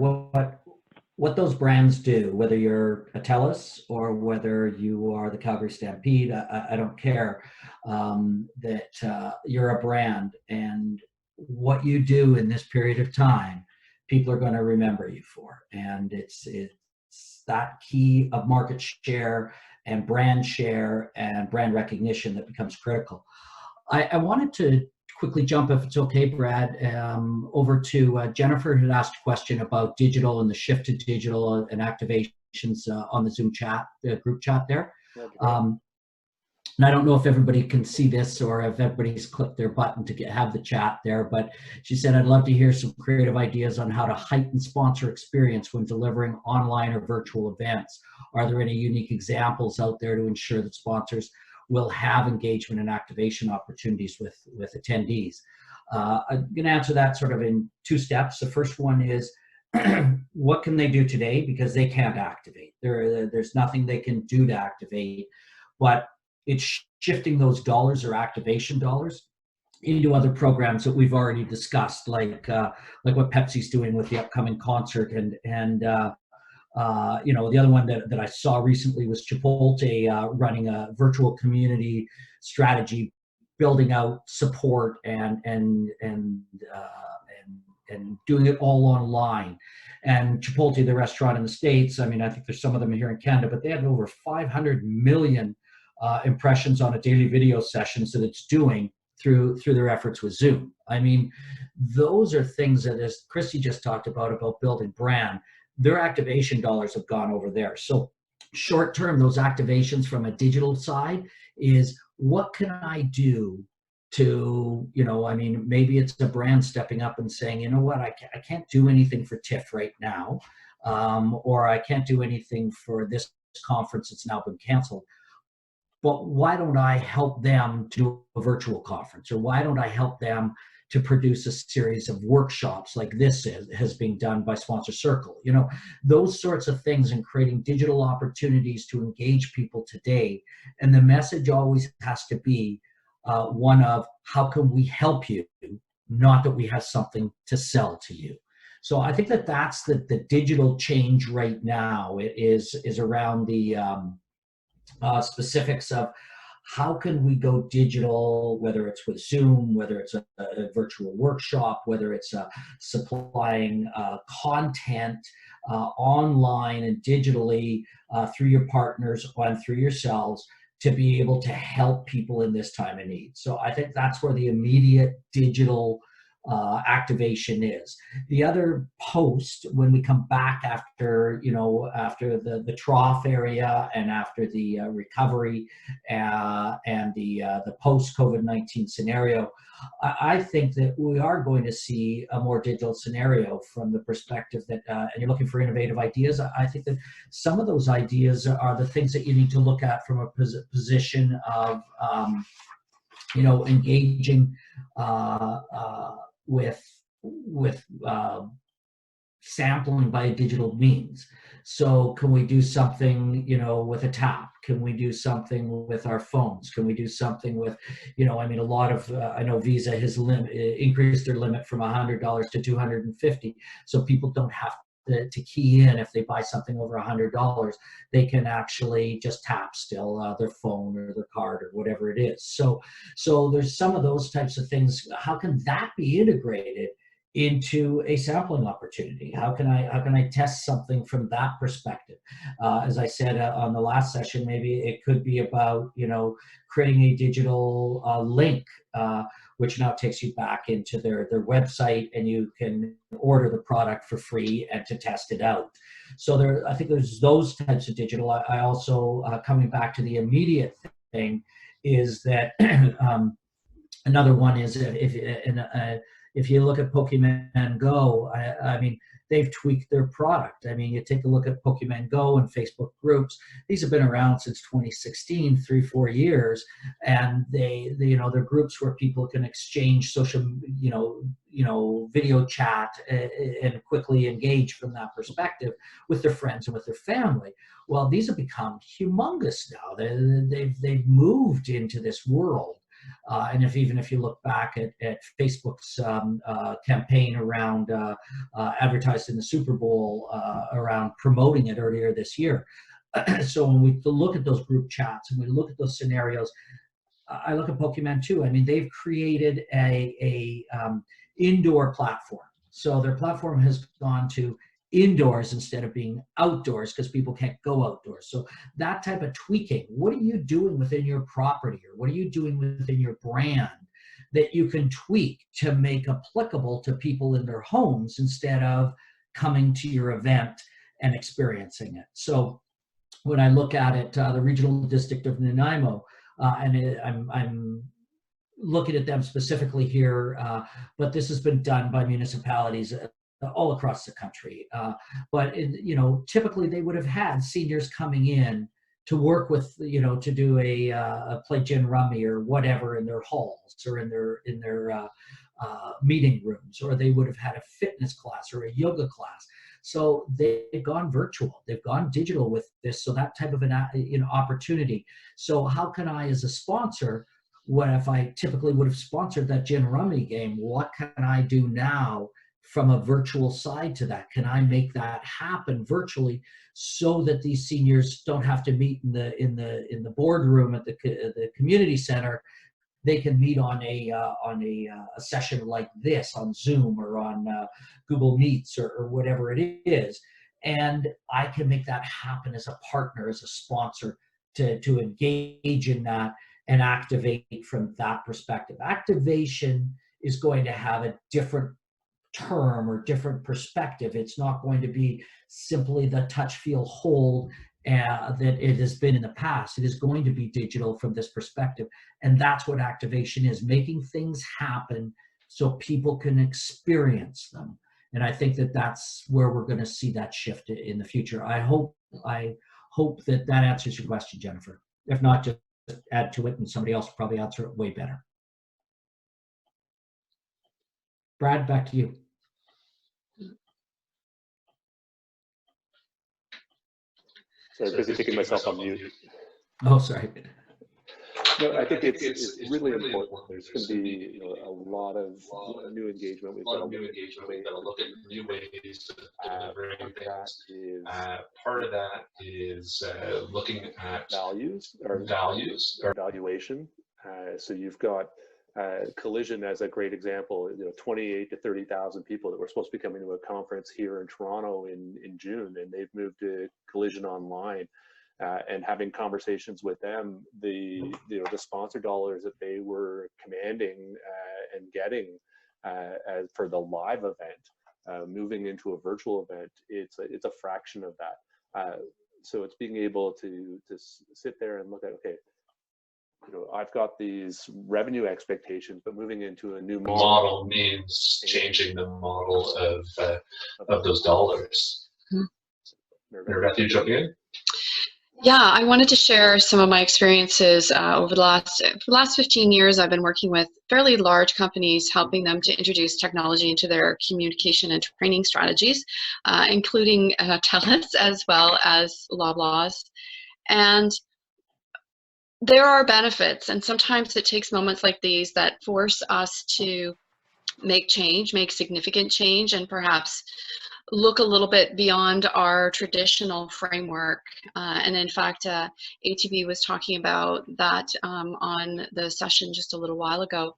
what those brands do, whether you're a TELUS or whether you are the Calgary Stampede, I don't care, that you're a brand, and what you do in this period of time, people are going to remember you for. And it's that key of market share and brand recognition that becomes critical. I wanted to quickly jump, if it's okay, Brad, over to Jennifer, who had asked a question about digital and the shift to digital and activations on the Zoom chat, the group chat there. And I don't know if everybody can see this or if everybody's clicked their button to have the chat there, but she said, I'd love to hear some creative ideas on how to heighten sponsor experience when delivering online or virtual events. Are there any unique examples out there to ensure that sponsors will have engagement and activation opportunities with attendees? I'm going to answer that sort of in two steps. The first one is, what can they do today? Because they can't activate. There's nothing they can do to activate, but it's shifting those dollars or activation dollars into other programs that we've already discussed, like what Pepsi's doing with the upcoming concert, and you know, the other one that I saw recently was Chipotle running a virtual community strategy, building out support and doing it all online. And Chipotle, the restaurant in the States, I mean, I think there's some of them here in Canada, but they have over 500 million impressions on a daily video sessions that it's doing through their efforts with Zoom. I mean, those are things that, as Christy just talked about building brand, their activation dollars have gone over there. So short term, those activations from a digital side is, what can I do to, you know, I mean, maybe it's a brand stepping up and saying, you know what, I can't do anything for TIFF right now, or I can't do anything for this conference, it's now been canceled. But why don't I help them to do a virtual conference? Or why don't I help them to produce a series of workshops like this has been done by Sponsor Circle? You know, those sorts of things, and creating digital opportunities to engage people today. And the message always has to be one of, how can we help you? Not that we have something to sell to you. So I think that that's the digital change right now. It is around the specifics of how can we go digital, whether it's with Zoom, whether it's a virtual workshop, whether it's supplying content online and digitally through your partners and through yourselves to be able to help people in this time of need. So I think that's where the immediate digital activation is. The other post, when we come back after, after the trough area and after the recovery and the post-COVID-19 scenario, I think that we are going to see a more digital scenario from the perspective that, and you're looking for innovative ideas. I think that some of those ideas are the things that you need to look at from a position of, engaging with sampling by digital means. So can we do something, with a tap? Can we do something with our phones? Can we do something with, a lot of, I know Visa has increased their limit from $100 to $250. So people don't have to key in. If they buy something over $100, they can actually just tap still their phone or their card or whatever it is. So there's some of those types of things. How can that be integrated into a sampling opportunity? How can I test something from that perspective? As I said on the last session, maybe it could be about creating a digital link, which now takes you back into their website, and you can order the product for free and to test it out. So I think there's those types of digital. I also, coming back to the immediate thing, is that another one is if you look at Pokemon Go, I mean, they've tweaked their product. I mean, you take a look at Pokemon Go and Facebook groups. These have been around since 2016, 3-4 years, and they're groups where people can exchange social, video chat and quickly engage from that perspective with their friends and with their family. Well, these have become humongous now. They've moved into this world. And if you look back at Facebook's campaign around advertised in the Super Bowl around promoting it earlier this year. So when we look at those group chats and we look at those scenarios, I look at Pokemon too. I mean, they've created a indoor platform. So their platform has gone to indoors instead of being outdoors because people can't go outdoors. So that type of tweaking, what are you doing within your property, or what are you doing within your brand that you can tweak to make applicable to people in their homes instead of coming to your event and experiencing it? So when I look at it, the regional district of Nanaimo, I'm looking at them specifically here, but this has been done by municipalities all across the country. But typically they would have had seniors coming in to work with, to do a play gin rummy or whatever in their halls or in their meeting rooms, or they would have had a fitness class or a yoga class. So they've gone virtual, they've gone digital with this. So that type of an opportunity. So how can I, as a sponsor, what if I typically would have sponsored that gin rummy game? What can I do now from a virtual side to that? Can I make that happen virtually so that these seniors don't have to meet in the boardroom at the community center? They can meet on a session like this on Zoom or on Google Meets or whatever it is, and I can make that happen as a partner, as a sponsor, to engage in that and activate from that perspective. Activation is going to have a different term or different perspective. It's not going to be simply the touch, feel, hold that it has been in the past. It is going to be digital from this perspective. And that's what activation is, making things happen so people can experience them. And I think that that's where we're going to see that shift in the future. I hope that answers your question, Jennifer. If not, just add to it and somebody else will probably answer it way better. Brad, back to you. Sorry, busy taking myself on mute. Oh, sorry. No, I think it's really important. There's going to be a lot of new engagement. We've got to look at new ways of delivering things. Part of that is looking at values or valuation. So you've got Collision as a great example. 28 to 30,000 people that were supposed to be coming to a conference here in Toronto in June, and they've moved to Collision online. And having conversations with them, the sponsor dollars that they were commanding and getting as for the live event. Moving into a virtual event, it's a fraction of that. So it's being able to sit there and look at, okay, I've got these revenue expectations, but moving into a new model means changing the model of those dollars. Mary Beth, you jump in? Yeah, I wanted to share some of my experiences over the last 15 years. I've been working with fairly large companies, helping them to introduce technology into their communication and training strategies, including TELUS as well as Loblaws. And there are benefits, and sometimes it takes moments like these that force us to make change, make significant change, and perhaps look a little bit beyond our traditional framework. And in fact, ATB was talking about that on the session just a little while ago.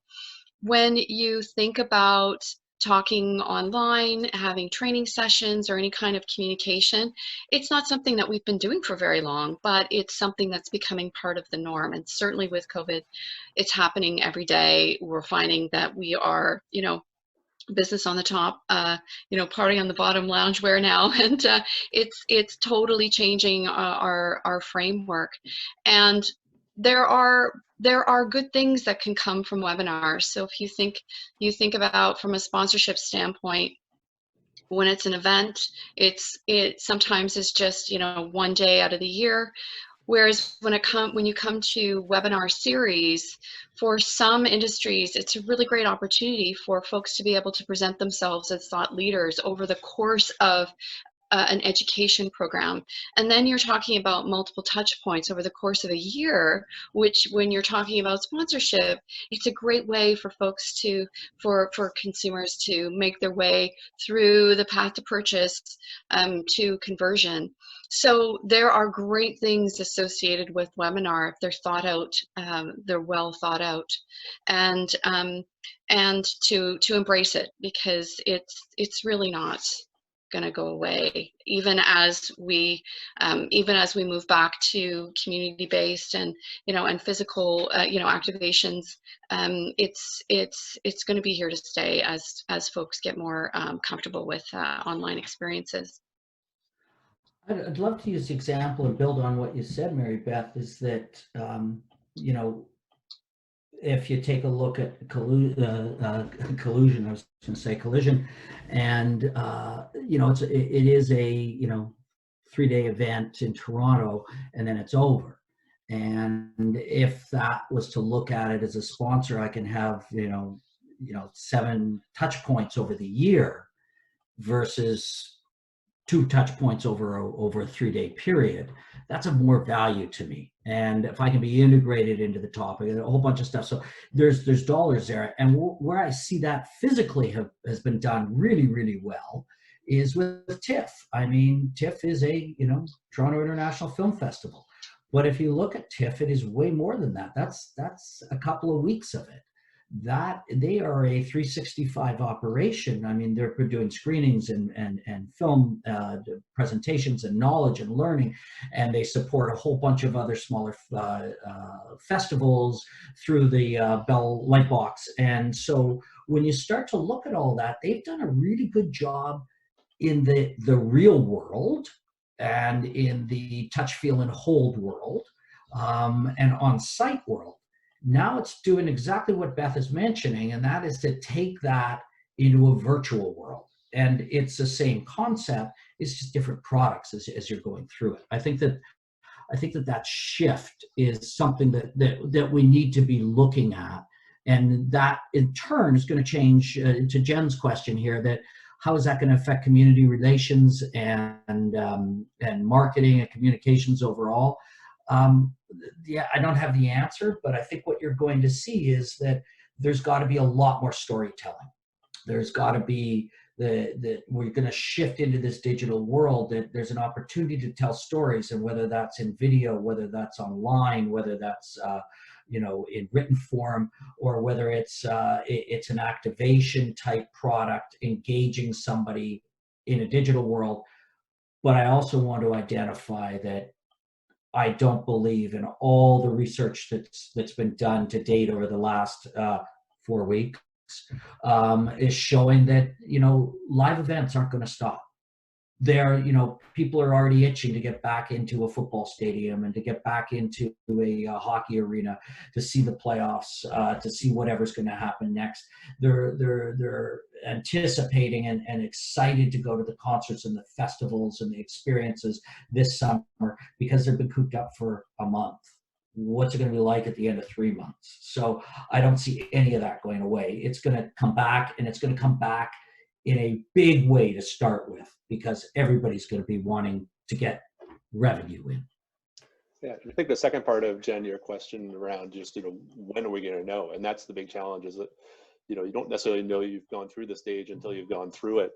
When you think about talking online, having training sessions or any kind of communication, it's not something that we've been doing for very long, but it's something that's becoming part of the norm. And certainly with COVID, it's happening every day. We're finding that we are, business on the top, party on the bottom, loungewear now, and it's totally changing our framework. And there are good things that can come from webinars. So if you think about from a sponsorship standpoint, when it's an event, it sometimes is just one day out of the year. Whereas when you come to webinar series, for some industries, it's a really great opportunity for folks to be able to present themselves as thought leaders over the course of an education program. And then you're talking about multiple touch points over the course of a year, which when you're talking about sponsorship, it's a great way for folks for consumers to make their way through the path to purchase to conversion. So there are great things associated with webinar if they're thought out, they're well thought out, and to embrace it, because it's really not going to go away, even as we move back to community-based and and physical activations. It's going to be here to stay as folks get more comfortable with online experiences. I'd love to use the example and build on what you said, Mary Beth, is that if you take a look at collusion, I was going to say collision, and it is a 3-day event in Toronto, and then it's over. And if that was to look at it as a sponsor, I can have 7 touch points over the year versus 2 touch points over a 3-day period. That's of more value to me. And if I can be integrated into the topic and a whole bunch of stuff. So there's dollars there. And where I see that physically has been done really, really well is with TIFF. I mean, TIFF is a, Toronto International Film Festival. But if you look at TIFF, it is way more than that. That's a couple of weeks of it. That they are a 365 operation. I mean, they're doing screenings and film presentations and knowledge and learning, and they support a whole bunch of other smaller festivals through the Bell Lightbox. And so when you start to look at all that, they've done a really good job in the real world and in the touch, feel, and hold world and on-site world. Now it's doing exactly what Beth is mentioning, and that is to take that into a virtual world. And it's the same concept, it's just different products as you're going through it. I think that shift is something that we need to be looking at. And that in turn is going to change, to Jen's question here, that how is that going to affect community relations and marketing and communications overall? Yeah, I don't have the answer, but I think what you're going to see is that there's got to be a lot more storytelling. There's got to be that we're going to shift into this digital world, that there's an opportunity to tell stories, and whether that's in video, whether that's online, whether that's in written form, or whether it's an activation type product engaging somebody in a digital world. But I also want to identify that I don't believe in all the research that's been done to date over the last 4 weeks is showing that, live events aren't going to stop. People are already itching to get back into a football stadium and to get back into a hockey arena to see the playoffs, to see whatever's going to happen next. They're anticipating and excited to go to the concerts and the festivals and the experiences this summer because they've been cooped up for a month. What's it going to be like at the end of 3 months? So I don't see any of that going away. It's going to come back, and it's going to come back in a big way to start with, because everybody's going to be wanting to get revenue in. Yeah, I think the second part of, Jen, your question around just, when are we going to know? And that's the big challenge, is that, you don't necessarily know you've gone through the stage until you've gone through it.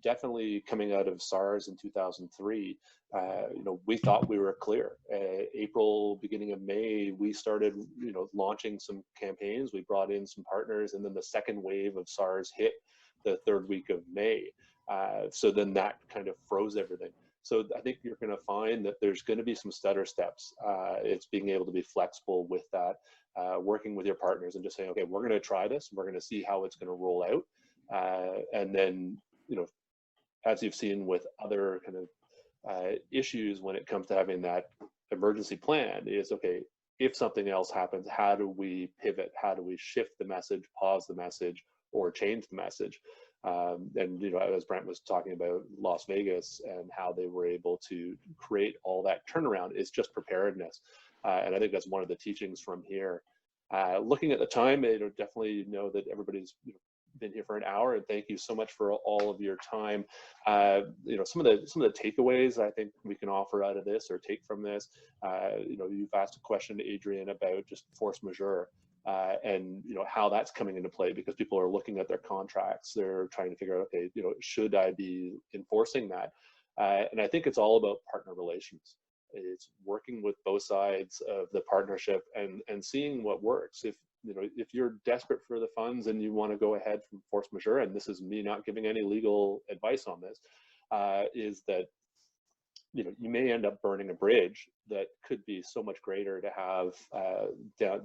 Definitely coming out of SARS in 2003, we thought we were clear. April, beginning of May, we started, launching some campaigns. We brought in some partners, and then the second wave of SARS hit the third week of May. So then that kind of froze everything. So I think you're going to find that there's going to be some stutter steps. It's being able to be flexible with that, working with your partners and just saying, okay, we're going to try this. We're going to see how it's going to roll out. And then, as you've seen with other kind of issues when it comes to having that emergency plan, is, okay, if something else happens, how do we pivot? How do we shift the message, pause the message, or change the message? And, as Brent was talking about Las Vegas and how they were able to create all that turnaround, is just preparedness. And I think that's one of the teachings from here. Looking at the time, definitely know that everybody's been here for an hour, and thank you so much for all of your time. Some of the takeaways I think we can offer out of this or take from this. You've asked a question, Adrian, about just force majeure. And how that's coming into play, because people are looking at their contracts. They're trying to figure out, okay, should I be enforcing that? And I think it's all about partner relations. It's working with both sides of the partnership and seeing what works. If you're desperate for the funds and you want to go ahead from force majeure, and this is me not giving any legal advice on this, is that you may end up burning a bridge that could be so much greater to have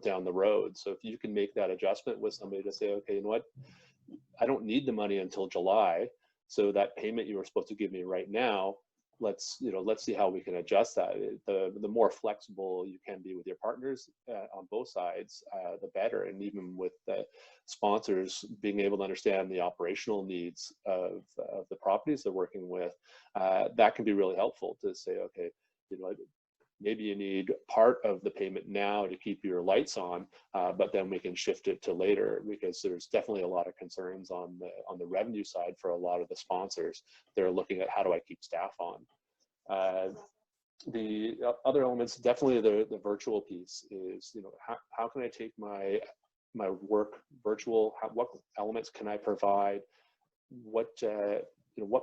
down the road. So if you can make that adjustment with somebody to say, okay, you know what, I don't need the money until July, so that payment you were supposed to give me right now, let's see how we can adjust that. The more flexible you can be with your partners on both sides, the better. And even with the sponsors being able to understand the operational needs of the properties they're working with, that can be really helpful to say, okay, maybe you need part of the payment now to keep your lights on, but then we can shift it to later, because there's definitely a lot of concerns on the revenue side for a lot of the sponsors. They're looking at, how do I keep staff on? The other elements, definitely the virtual piece is, how can I take my work virtual? What elements can I provide? What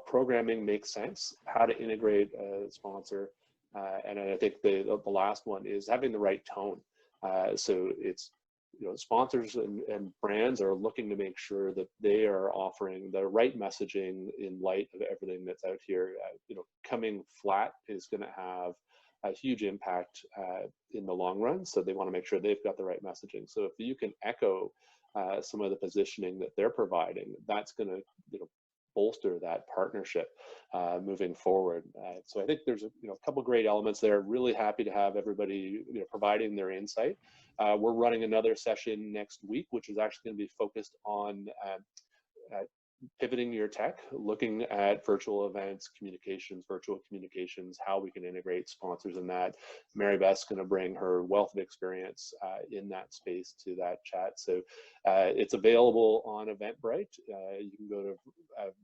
programming makes sense? How to integrate a sponsor? And I think the last one is having the right tone. So it's, sponsors and brands are looking to make sure that they are offering the right messaging in light of everything that's out here. Coming flat is going to have a huge impact in the long run. So they want to make sure they've got the right messaging. So if you can echo some of the positioning that they're providing, that's going to, bolster that partnership moving forward. So I think there's a couple great elements there. Really happy to have everybody providing their insight. We're running another session next week, which is actually going to be focused on pivoting your tech, looking at virtual events, virtual communications, how we can integrate sponsors in that. Mary Beth's going to bring her wealth of experience in that space to that chat. So it's available on Eventbrite. You can go to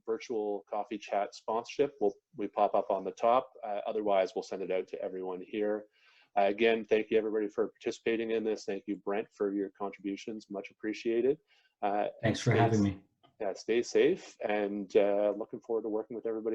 virtual coffee chat sponsorship. We pop up on the top. Otherwise, we'll send it out to everyone here. Again, thank you everybody for participating in this. Thank you, Brent, for your contributions. Much appreciated. Thanks for having me. Yeah, stay safe, and looking forward to working with everybody.